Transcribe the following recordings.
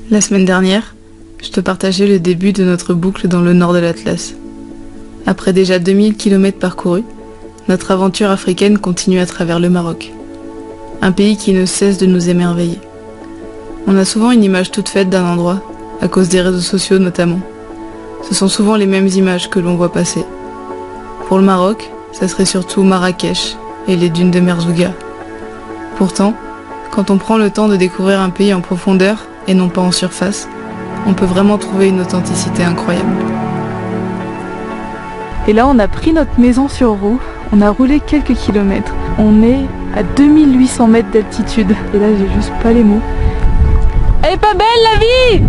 La semaine dernière, je te partageais le début de notre boucle dans le nord de l'Atlas. Après déjà 2000 km parcourus, notre aventure africaine continue à travers le Maroc. Un pays qui ne cesse de nous émerveiller. On a souvent une image toute faite d'un endroit, à cause des réseaux sociaux notamment. Ce sont souvent les mêmes images que l'on voit passer. Pour le Maroc, ça serait surtout Marrakech et les dunes de Merzouga. Pourtant, quand on prend le temps de découvrir un pays en profondeur et non pas en surface, on peut vraiment trouver une authenticité incroyable. Et là, on a pris notre maison sur roue, on a roulé quelques kilomètres. On est à 2800 mètres d'altitude. Et là, j'ai juste pas les mots. Elle est pas belle la vie!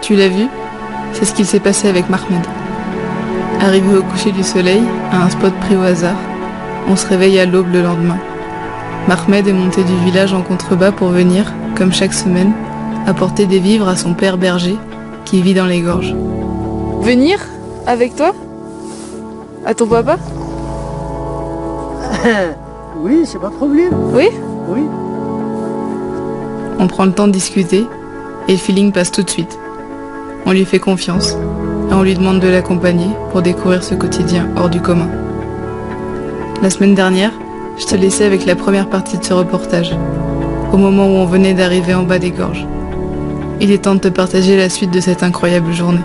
Tu l'as vu? C'est ce qu'il s'est passé avec Mahmed. Arrivé au coucher du soleil, à un spot pris au hasard, on se réveille à l'aube le lendemain. Mahmed est monté du village en contrebas pour venir, comme chaque semaine, apporter des vivres à son père berger, qui vit dans les gorges. Venir? Avec toi? À ton papa? Oui, c'est pas de problème. Oui? Oui. On prend le temps de discuter, et le feeling passe tout de suite. On lui fait confiance, et on lui demande de l'accompagner pour découvrir ce quotidien hors du commun. La semaine dernière, je te laissais avec la première partie de ce reportage, au moment où on venait d'arriver en bas des gorges. Il est temps de te partager la suite de cette incroyable journée.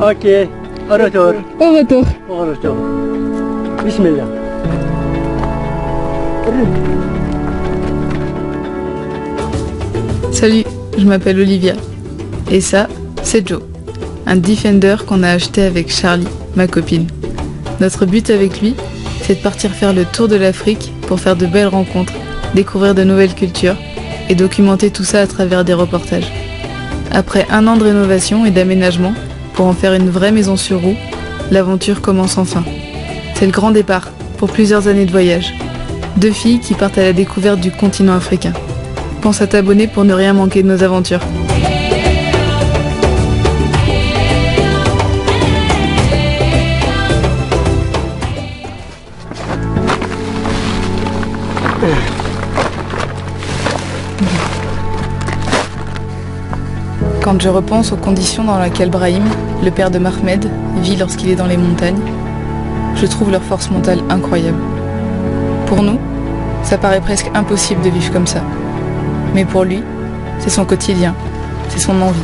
Ok, au retour. Au retour. Au retour. Bismillah. Salut, je m'appelle Olivia. Et ça, c'est Joe, un Defender qu'on a acheté avec Charlie, ma copine. Notre but avec lui, c'est de partir faire le tour de l'Afrique pour faire de belles rencontres, découvrir de nouvelles cultures et documenter tout ça à travers des reportages. Après 1 an de rénovation et d'aménagement, pour en faire une vraie maison sur roue, l'aventure commence enfin. C'est le grand départ pour plusieurs années de voyage. 2 filles qui partent à la découverte du continent africain. Pense à t'abonner pour ne rien manquer de nos aventures. Quand je repense aux conditions dans lesquelles Brahim, le père de Mahmed, vit lorsqu'il est dans les montagnes, je trouve leur force mentale incroyable. Pour nous, ça paraît presque impossible de vivre comme ça. Mais pour lui, c'est son quotidien, c'est son envie.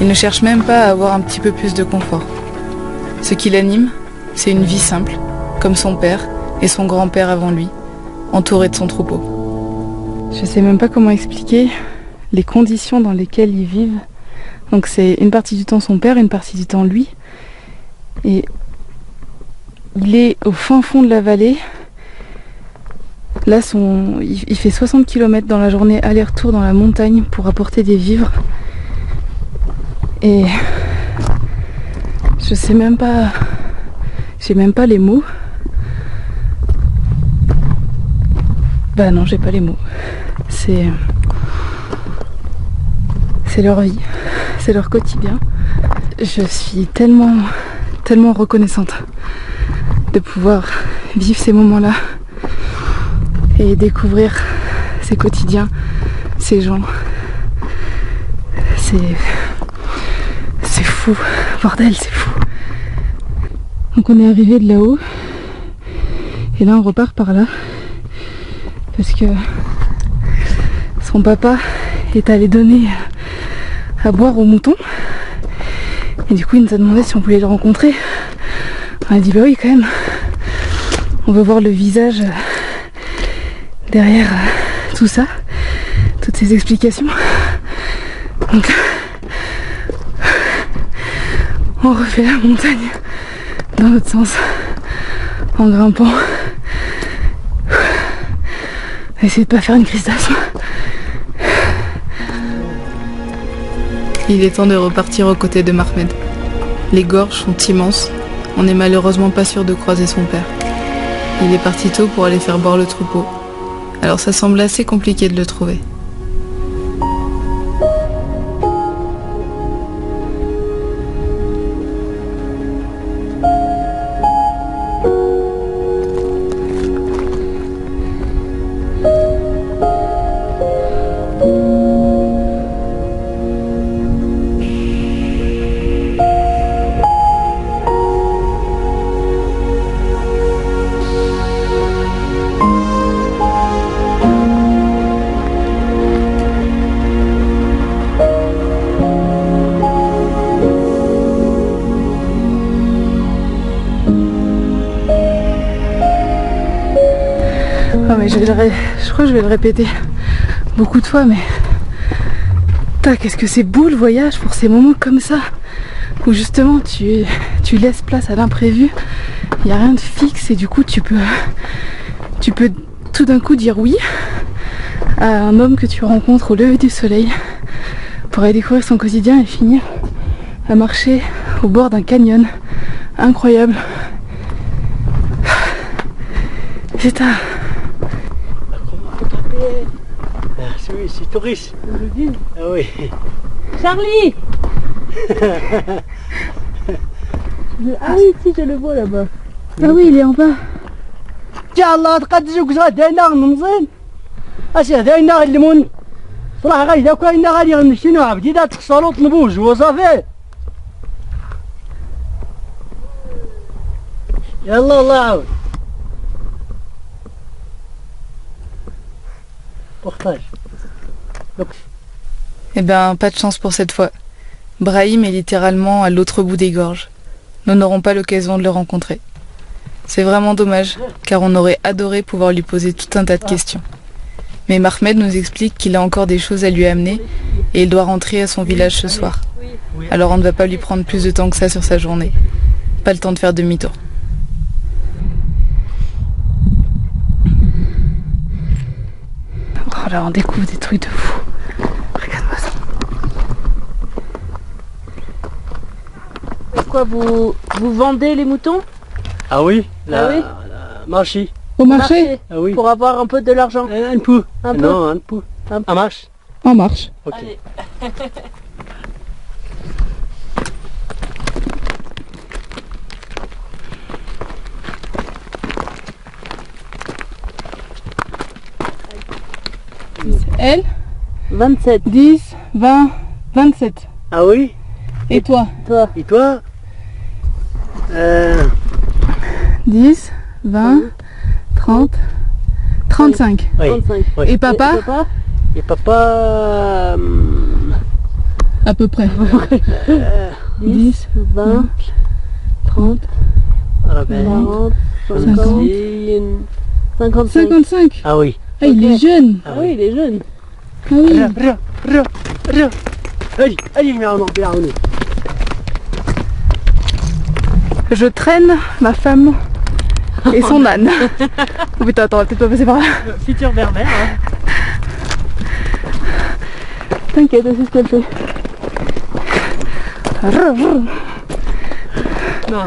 Il ne cherche même pas à avoir un petit peu plus de confort. Ce qui l'anime, c'est une vie simple, comme son père et son grand-père avant lui, entouré de son troupeau. Je sais même pas comment expliquer les conditions dans lesquelles ils vivent. Donc c'est une partie du temps son père, une partie du temps lui. Et il est au fin fond de la vallée. Là, il fait 60 km dans la journée, aller-retour dans la montagne pour apporter des vivres. Et je sais même pas, j'ai même pas les mots. Bah non, j'ai pas les mots. C'est leur vie, c'est leur quotidien. Je suis tellement reconnaissante de pouvoir vivre ces moments-là et découvrir ces quotidiens, ces gens. C'est fou, bordel, c'est fou. Donc on est arrivé de là-haut et là on repart par là parce que son papa est allé donner à boire aux moutons et du coup il nous a demandé si on pouvait le rencontrer. On a dit bah oui quand même, on veut voir le visage derrière tout ça, toutes ces explications. Donc on refait la montagne dans l'autre sens en grimpant. On va essayer de pas faire une crise d'asthme. Il est temps de repartir aux côtés de Mahmed. Les gorges sont immenses, on n'est malheureusement pas sûr de croiser son père. Il est parti tôt pour aller faire boire le troupeau. Alors ça semble assez compliqué de le trouver. Oh mais je crois que je vais le répéter beaucoup de fois, mais putain, qu'est-ce que c'est beau le voyage pour ces moments comme ça où justement tu laisses place à l'imprévu, il n'y a rien de fixe et du coup tu peux tout d'un coup dire oui à un homme que tu rencontres au lever du soleil pour aller découvrir son quotidien et finir à marcher au bord d'un canyon incroyable. Putain. Ah, c'est touriste. Ah oui. Charlie. Ah oui, si, je le vois là-bas. Ah oui, il est en bas. الله تقدسك هنا نمزين اش هنا الليمون صراحه غير اذا كان غادي غنمشيو عبدي دا تخسروا طلبوا جوا صافي يلا الله يعاون بختار Eh ben, pas de chance pour cette fois. Brahim est littéralement à l'autre bout des gorges. Nous n'aurons pas l'occasion de le rencontrer. C'est vraiment dommage, car on aurait adoré pouvoir lui poser tout un tas de questions. Mais Mahmed nous explique qu'il a encore des choses à lui amener et il doit rentrer à son village ce soir. Alors on ne va pas lui prendre plus de temps que ça sur sa journée. Pas le temps de faire demi-tour. Oh là, on découvre des trucs de fou. Regarde-moi ça. Quoi, vous vendez les moutons Ah oui, Ah oui la marché. Au marché, Ah oui. Pour avoir un peu de l'argent. Un peu. Un peu. Non, un peu. Un peu. À marche. en marche. Ok. Allez. Elle, 27. 10, 20, 27. Ah oui. Et toi? Toi. Et toi 10, 20, 30, 35. Oui. 35. Oui. Et papa? Papa Et papa À peu près. 10, 20, 30, 40, 50, 55. 55. Ah oui. Ah, il est jeune. Ah oui, il est jeune. Ah oui. رجع allez معاونو بيعاونو Je traîne ma femme et son âne. Oh putain, attends, on va peut-être pas passer par là. Futur berbère. Hein. T'inquiète, c'est ce qu'elle fait. Non.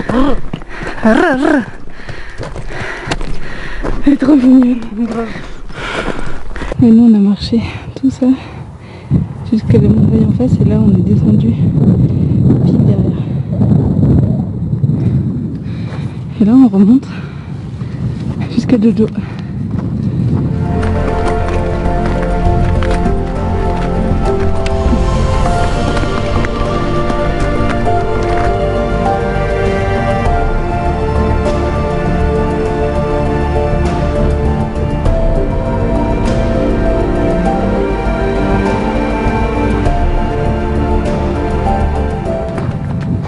Elle est trop mignonne. Et nous on a marché tout ça jusqu'à la montagne en face et là on est descendu pile derrière. Et là on remonte jusqu'à Jojo.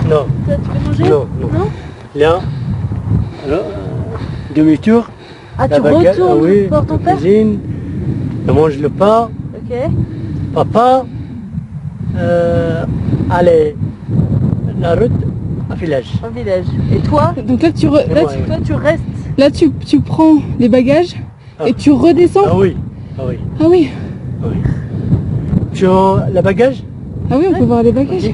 Non. Ça, tu peux manger Non, non. Non Là, alors, demi-tour. Ah, la tu baguette, retournes ah oui, voir ton la père. cuisine. Je mange le pain. Ok. Papa, allez, la route à village. Un village. Et toi Donc là tu, moi, Toi, tu restes. là, tu prends les bagages Ah. et tu redescends. Ah oui, ah oui, Ah oui. ah oui. Tu as le bagage? Ah oui, on peut voir les bagages.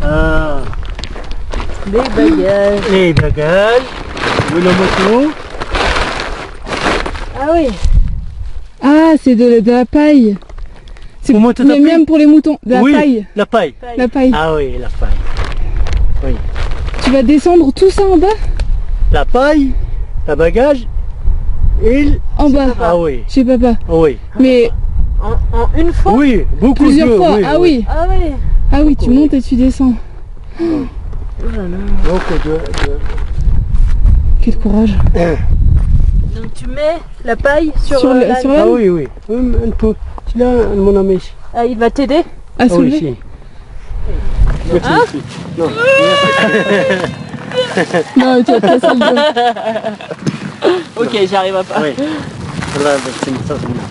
Ah, Les bagages. Les bagages. La moto. Ah oui. Ah, c'est de la paille. C'est Pour monter mais ta même pour les moutons, de la Oui, paille. la paille. La paille. Ah oui, la paille. Oui. Tu vas descendre tout ça en bas? La paille, le bagage et En bas. Ah oui, Chez papa. oui. Mais En une fois. Oui, beaucoup plusieurs de fois. Ah oui. Ah oui. Ah oui, tu montes et tu descends. Beaucoup de... Quel courage. Donc tu mets la paille sur, Sur le- l'âne. sur Ah oui, oui. Un peu. C'est là, mon ami. Ah, il va t'aider. À Ah oui, soulever. si. Merci, merci. Non. Non, mais tu vas te casser le dos. Ok, j'arrive à pas. Oui. Voilà, c'est ça, c'est bien.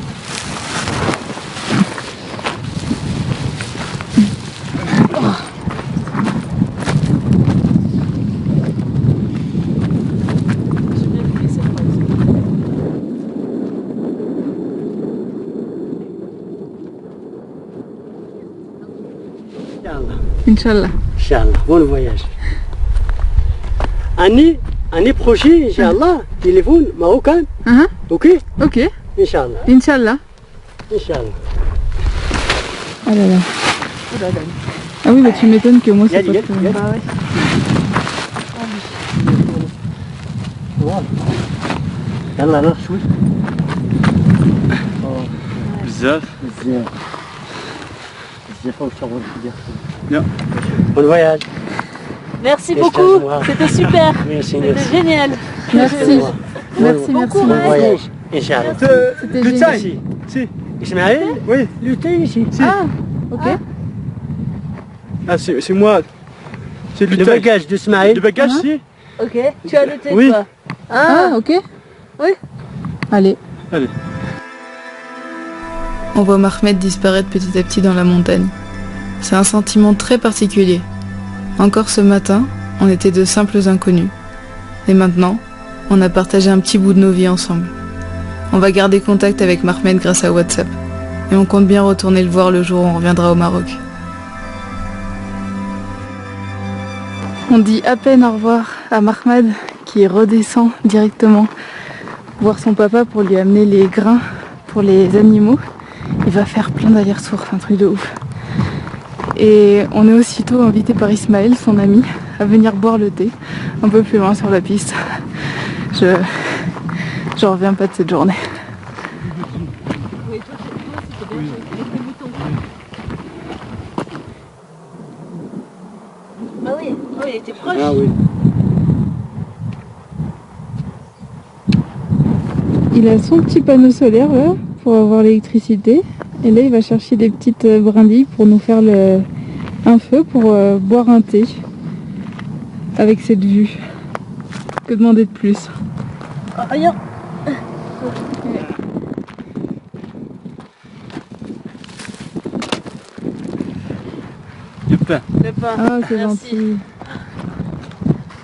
Inch'Allah. Inch'Allah. Inch'Allah, bon voyage. Année prochaine, Inch'Allah, téléphone marocain, Hein? ok? Ok. Inch'Allah, Inch'Allah. Inch'Allah. Ah là là. Ah oui, mais tu m'étonnes que moi c'est Yadi, pas yadi, très... yadi. Bah ouais. Voilà. Yallah, là, شوي. بزاف بزاف. بزاف واش تبغي دير. Bien. Bon voyage. Merci Et beaucoup. je t'ajoute. C'était super. Merci, C'était merci. génial. Merci. Merci, Bon merci. Bon voyage. Inch'Allah. C'était génial. Ici. Si, Ismaël, oui. lutter ici. Si. Ah, ok. Ah, c'est moi. C'est du Le taille. bagage d'Ismaël. Le bagage, si. Ok. Tu as noté Oui. quoi? Ah, ok. Oui. Allez. Allez. On voit Mahmed disparaître petit à petit dans la montagne. C'est un sentiment très particulier. Encore ce matin, on était de simples inconnus. Et maintenant, on a partagé un petit bout de nos vies ensemble. On va garder contact avec Mahmed grâce à WhatsApp. Et on compte bien retourner le voir le jour où on reviendra au Maroc. On dit à peine au revoir à Mahmed qui redescend directement voir son papa pour lui amener les grains pour les animaux. Il va faire plein d'allers-retours, c'est un truc de ouf. Et on est aussitôt invité par Ismaël, son ami, à venir boire le thé un peu plus loin sur la piste. Je reviens pas de cette journée. Ah oui. Oh, il était proche. Ah oui. Il a son petit panneau solaire là pour avoir l'électricité. Et là il va chercher des petites brindilles pour nous faire un feu pour boire un thé avec cette vue. Que demander de plus? Ah, rien. Du pain. Le pain. Ah c'est Merci. gentil.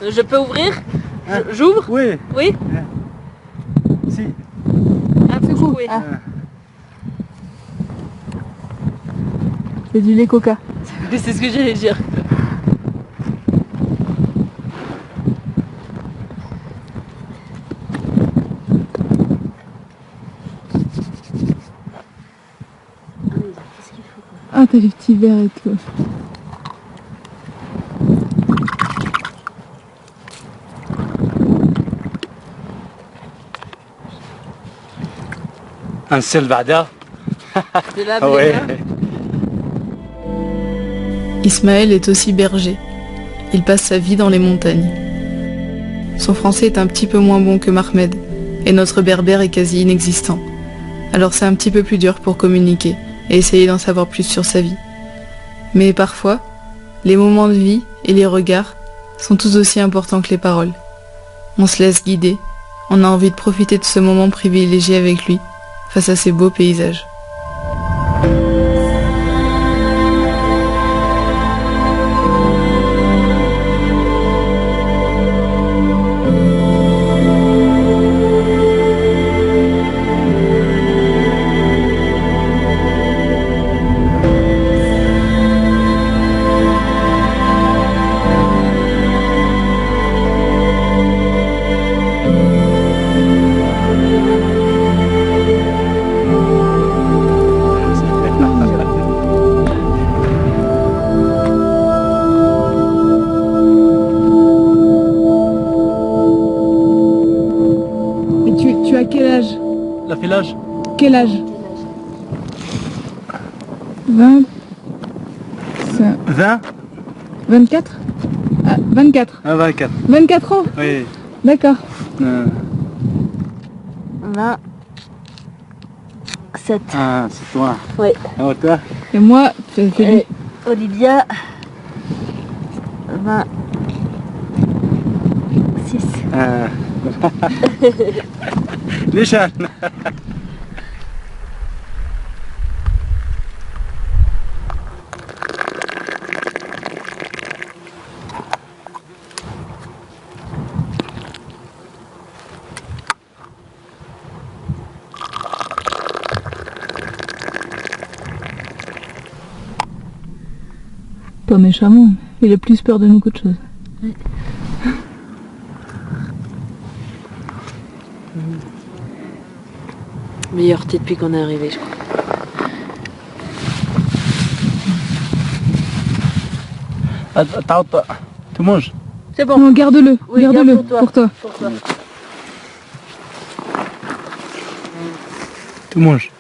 Je peux ouvrir? J'ouvre? Oui. Oui. Si. Un peu coué. Ah. C'est du lait coca. C'est ce que j'allais dire. Ah t'as les petits verres et tout. Un sel بعدها. C'est là, Ah ouais. Ismaël est aussi berger. Il passe sa vie dans les montagnes. Son français est un petit peu moins bon que Mahmed, et notre berbère est quasi inexistant. Alors c'est un petit peu plus dur pour communiquer et essayer d'en savoir plus sur sa vie. Mais parfois, les moments de vie et les regards sont tout aussi importants que les paroles. On se laisse guider, on a envie de profiter de ce moment privilégié avec lui, face à ces beaux paysages. quel âge 20... 20 24 ah, 24. 24. 24 ans Oui. D'accord. 27. Ah, c'est toi. Oui. Ah, toi Et moi, c'est lui. Et Olivia, 26. Ah. ليش أنا؟ Pas méchamment, il a plus peur de nous qu'autre chose. Meilleur thé depuis qu'on est arrivé, je crois. Tu manges? C'est bon. Non, garde-le, Oui, garde-le garde pour toi. Pour toi. Tu manges?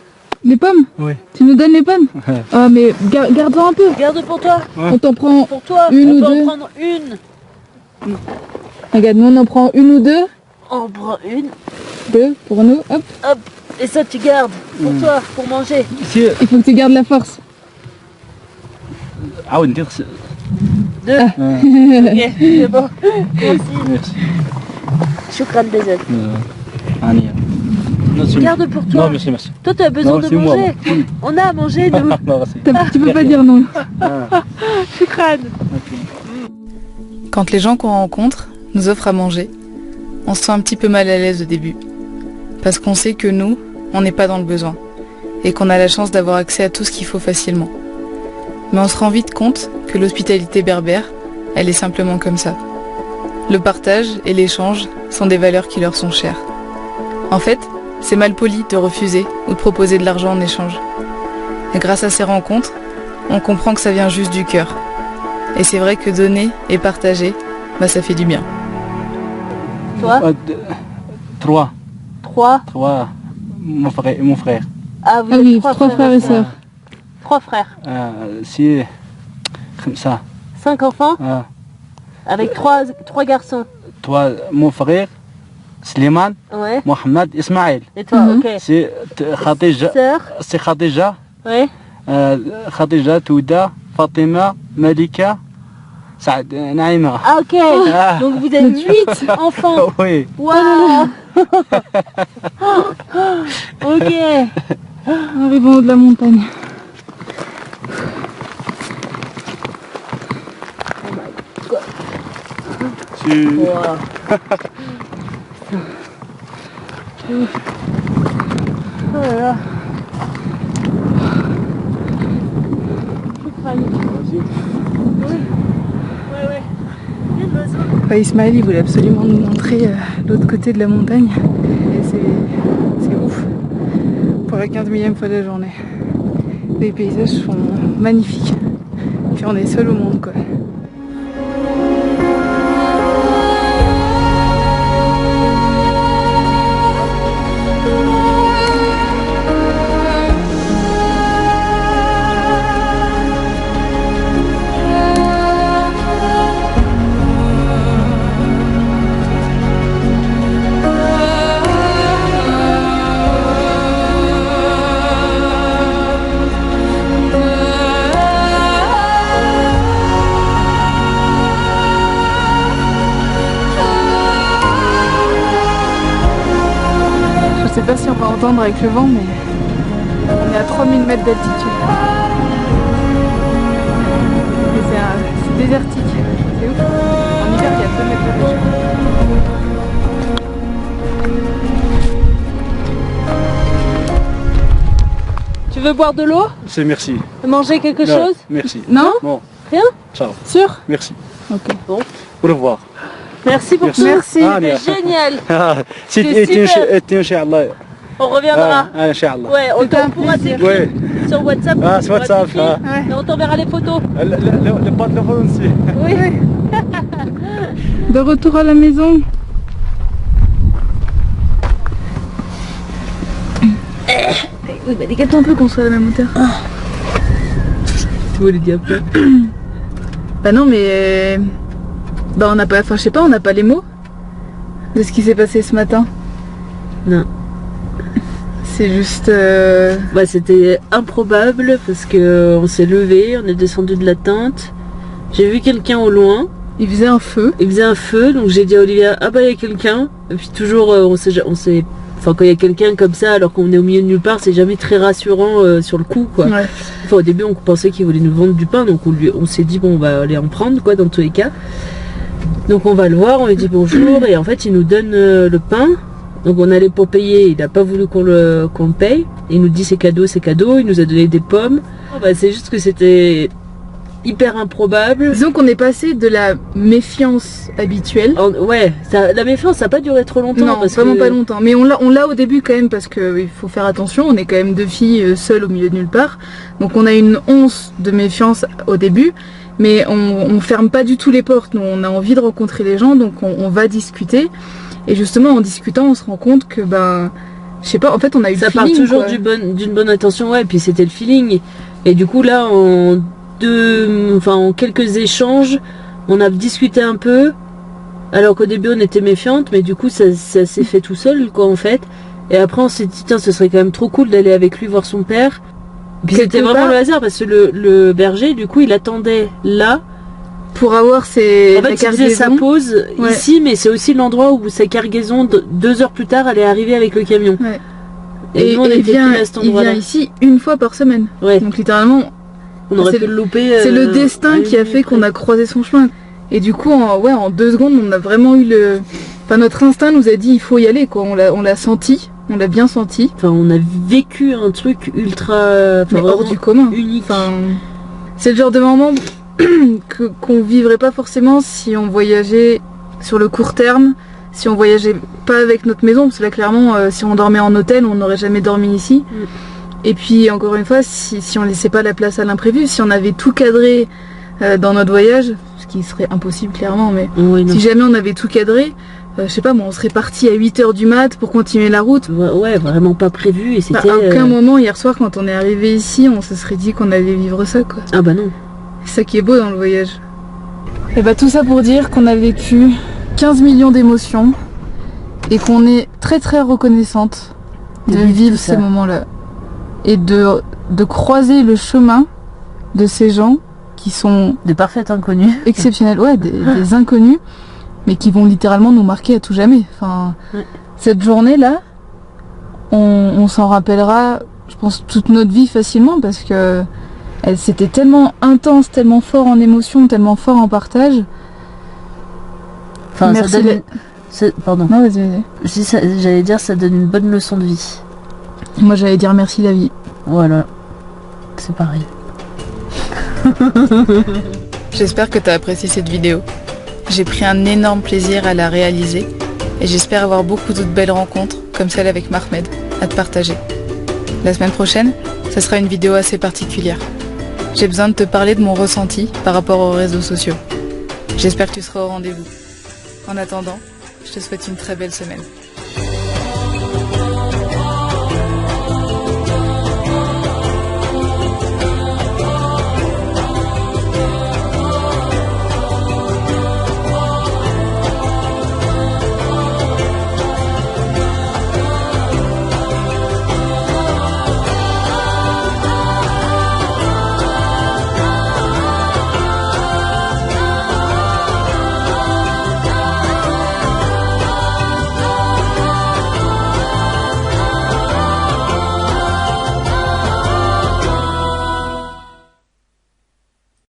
Les pommes Oui. Tu nous donnes les pommes Ouais. Ah mais garde-en un peu. Garde pour toi. Ouais. On t'en prend Pour toi. Une on ou peut deux. en prendre une. Regarde, nous on en prend une ou deux. On prend une. Deux pour nous. Hop. Hop. Et ça, tu gardes pour toi, pour manger. Ici, Il faut que tu gardes la force. ah oui, dire. Deux. Ah. Ok, c'est bon. Merci. Merci. Shukran Bezet. Ania. Non, c'est Garde pour toi. Non, merci, merci. Toi, tu as besoin Non, de c'est moi. manger. On a à manger, nous. Non, merci. Tu peux pas dire non. Ah, Shukran. Quand les gens qu'on rencontre nous offrent à manger, on se sent un petit peu mal à l'aise au début. Parce qu'on sait que nous, on n'est pas dans le besoin. Et qu'on a la chance d'avoir accès à tout ce qu'il faut facilement. Mais on se rend vite compte que l'hospitalité berbère, elle est simplement comme ça. Le partage et l'échange sont des valeurs qui leur sont chères. En fait, c'est mal poli de refuser ou de proposer de l'argent en échange. Et grâce à ces rencontres, on comprend que ça vient juste du cœur. Et c'est vrai que donner et partager, bah ça fait du bien. Toi, 3. 3. 3. Mon frère. Ah, vous Ah êtes oui, 3 trois frères et sœurs. 3 frères. Si. Comme ça. 5 enfants avec 3 garçons. Toi, mon frère, Slimane, Ouais. Mohamed, Ismaël. Et toi, Mhm. ok. C'est Khadija. Sœur. C'est Khadija. Ouais. Khadija, Touda, Fatima, Malika, Saad, Naïma. Ah, ok. Ah. Donc vous êtes 8 enfants. Oui. Waouh. Ok. Arrivons au haut de la montagne. Wow. Oh là là. Ouais. Ismaël, il voulait absolument nous montrer l'autre côté de la montagne. Et c'est ouf. Pour la 15 millième fois de la journée. Les paysages sont magnifiques. Puis on est seul au monde, quoi. Je sais pas si on va entendre avec le vent, mais on est à 3000 mètres d'altitude. Et c'est désertique, c'est ouf. En hiver, il y a 2 mètres de neige. Tu veux boire de l'eau? C'est merci. Manger quelque Non, chose? Merci. Non? Bon, Rien? ciao. Sûr? Merci. Ok. Au revoir. Merci pour Merci. tout. Merci. C'était génial. C'est super. Inch'Allah. On reviendra. Inch'Allah. Ouais, on C'était un pourra plaisir. t'écrire Oui. sur WhatsApp. Ah, on sur pourra WhatsApp, t'écrire. ah. Et on t'enverra les photos. Le pote le aussi. Oui. De retour à la maison. Oui, bah décale-toi un peu qu'on soit à la même hauteur. Tu voulais dire quoi? Bah non, mais... Bah on n'a pas... Enfin, je sais pas, on n'a pas les mots de ce qui s'est passé ce matin. Non. C'est juste... Bah c'était improbable parce que on s'est levé, on est descendu de la tente. J'ai vu quelqu'un au loin. Il faisait un feu. Il faisait un feu, donc j'ai dit à Olivia, ah bah il y a quelqu'un. Et puis toujours, on sait, enfin quand il y a quelqu'un comme ça, alors qu'on est au milieu de nulle part, c'est jamais très rassurant sur le coup, quoi. Ouais. Enfin au début on pensait qu'il voulait nous vendre du pain, donc on s'est dit bon on va aller en prendre, quoi, dans tous les cas. Donc on va le voir, on lui dit bonjour, et en fait il nous donne le pain. Donc on allait pour payer, il n'a pas voulu qu'on le paye. Il nous dit c'est cadeau, il nous a donné des pommes. Bah, c'est juste que c'était hyper improbable. Disons qu'on est passé de la méfiance habituelle. Ouais, la méfiance ça n'a pas duré trop longtemps. Non, vraiment pas longtemps. Mais on l'a au début quand même parce qu'il faut faire attention. On est quand même 2 filles seules au milieu de nulle part. Donc on a une once de méfiance au début. Mais on ferme pas du tout les portes. Nous, on a envie de rencontrer les gens, donc on va discuter. Et justement, en discutant, on se rend compte que, ben, je sais pas, en fait, on a eu le feeling. Ça part toujours d'une bonne intention, ouais, et puis c'était le feeling. Et du coup, là, en quelques échanges, on a discuté un peu, alors qu'au début, on était méfiante, mais du coup, ça s'est fait tout seul, quoi, en fait. Et après, on s'est dit, tiens, ce serait quand même trop cool d'aller avec lui voir son père. Puis c'était vraiment le hasard, parce que le berger, du coup, il attendait là, pour avoir ses il faisait sa pause ici, mais c'est aussi l'endroit où sa cargaison 2 heures plus tard elle est arrivée avec le camion. Ouais. Et nous, on était pris à cet endroit-là. Il vient ici une fois par semaine. Ouais. Donc littéralement, on aurait pu le louper. C'est le destin qui a fait qu'on a croisé son chemin. Et du coup, en 2 secondes, on a vraiment eu le... Enfin, notre instinct nous a dit il faut y aller, quoi. On l'a senti, on l'a bien senti. Enfin, on a vécu un truc ultra... hors du commun. Unique. Enfin, c'est le genre de moment qu'on vivrait pas forcément si on voyageait sur le court terme, si on voyageait pas avec notre maison, parce que là clairement si on dormait en hôtel on n'aurait jamais dormi ici. Et puis encore une fois si on laissait pas la place à l'imprévu, si on avait tout cadré dans notre voyage, ce qui serait impossible clairement, mais si jamais on avait tout cadré, je sais pas moi, on serait parti à 8 h du mat pour continuer la route. Ouais, vraiment pas prévu. Et c'était à aucun moment hier soir quand on est arrivé ici on se serait dit qu'on allait vivre ça, quoi. Ah bah non. C'est ça qui est beau dans le voyage. Et bah tout ça pour dire qu'on a vécu 15 millions d'émotions et qu'on est très très reconnaissante de vivre ces moments-là et de croiser le chemin de ces gens qui sont de parfaits inconnus, exceptionnels, ouais, des inconnus, mais qui vont littéralement nous marquer à tout jamais. Enfin, cette journée-là, on s'en rappellera, je pense, toute notre vie facilement parce que c'était tellement intense, tellement fort en émotion, tellement fort en partage. Enfin, merci. Pardon. Non, vas-y. J'allais dire, ça donne une bonne leçon de vie. Moi, j'allais dire merci la vie. Voilà. C'est pareil. J'espère que tu as apprécié cette vidéo. J'ai pris un énorme plaisir à la réaliser et j'espère avoir beaucoup d'autres belles rencontres comme celle avec Mahmed à te partager. La semaine prochaine, ça sera une vidéo assez particulière. J'ai besoin de te parler de mon ressenti par rapport aux réseaux sociaux. J'espère que tu seras au rendez-vous. En attendant, je te souhaite une très belle semaine.